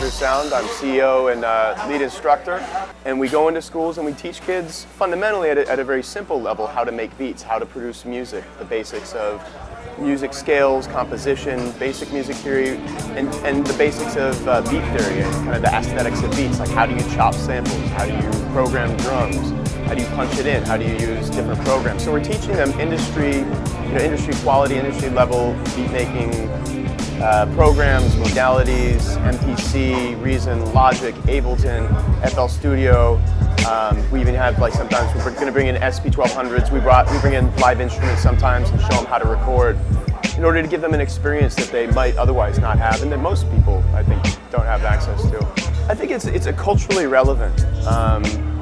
Cruiser Sound. I'm CEO and lead instructor, and we go into schools and we teach kids fundamentally at a very simple level how to make beats, how to produce music, the basics of music scales, composition, basic music theory, and the basics of beat theory and kind of the aesthetics of beats, like how do you chop samples, how do you program drums, how do you punch it in, how do you use different programs. So we're teaching them industry quality, industry level beat making programs, modalities, MPC, Reason, Logic, Ableton, FL Studio. We even have, like, sometimes we're going to bring in SP1200s. We bring in live instruments sometimes and show them how to record in order to give them an experience that they might otherwise not have, and that most people, I think, don't have access to. I think it's a culturally relevant,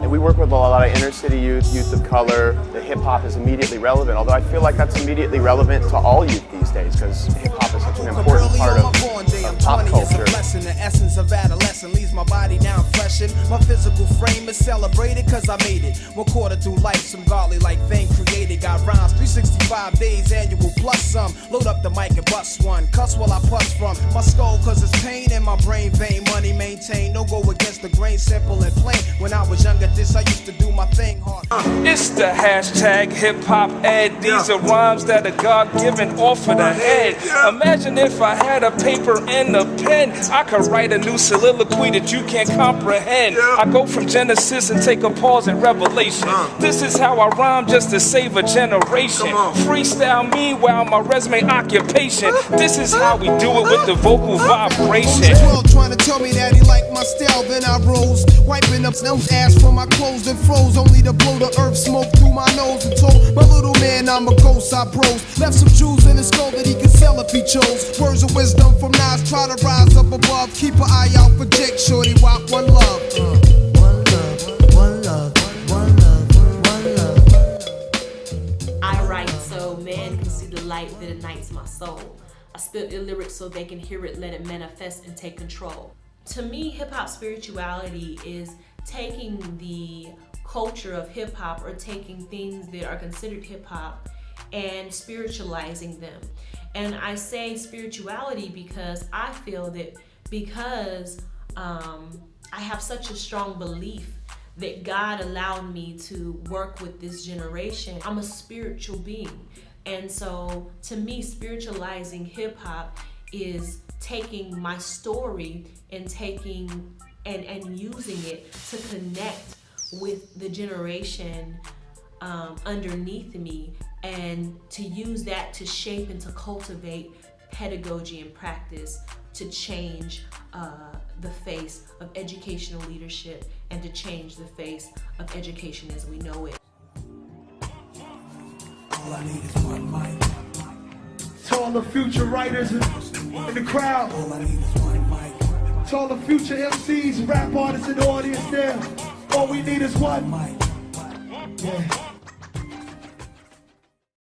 and we work with a lot of inner city youth of color. The hip hop is immediately relevant, although I feel like that's immediately relevant to all youth these days, because hip hop is such an important part of pop culture. The essence of adolescence leaves my body now freshened. My physical frame is celebrated cause I made it. 1 quarter through life, some godly like thing created. Got rhymes, 365 days annual plus some. Load up the mic and bust one. Cuss while I puss from my skull cause it's pain in my brain vein. Money maintained, no go against the grain, simple and plain. When I was younger, I used to do my thing hard. It's the hashtag hip hop ed. These are rhymes that are God given off of the head. Imagine if I had a paper and a pen, I could write a new soliloquy that you can't comprehend. I go from Genesis and take a pause in Revelation. This is how I rhyme just to save a generation. Freestyle me while my resume occupation. This is how we do it with the vocal vibration. Trying to tell me that he liked my style, then I rose, wiping up some ass from my clothes and froze, only to blow the earth smoke through my nose, and told my little man I'm a ghost. I pros, left some jewels in his skull that he could sell if he chose. Words of wisdom from Nas, try to rise up above. Keep an eye out for Jake Shorty, walk one love. One love, one love, one love, one love. I write so man can see the light that ignites my soul. I spit the lyrics so they can hear it, let it manifest and take control. To me, hip-hop spirituality is taking the culture of hip-hop, or taking things that are considered hip-hop and spiritualizing them. And I say spirituality because I feel that because I have such a strong belief that God allowed me to work with this generation, I'm a spiritual being. And so to me, spiritualizing hip hop is taking my story and taking and using it to connect with the generation underneath me, and to use that to shape and to cultivate pedagogy and practice to change the face of educational leadership and to change the face of education as we know it. All I need is one mic. To all the future writers in the crowd. All I need is one mic. To all the future MCs, rap artists in the audience there. All we need is one mic. Yeah.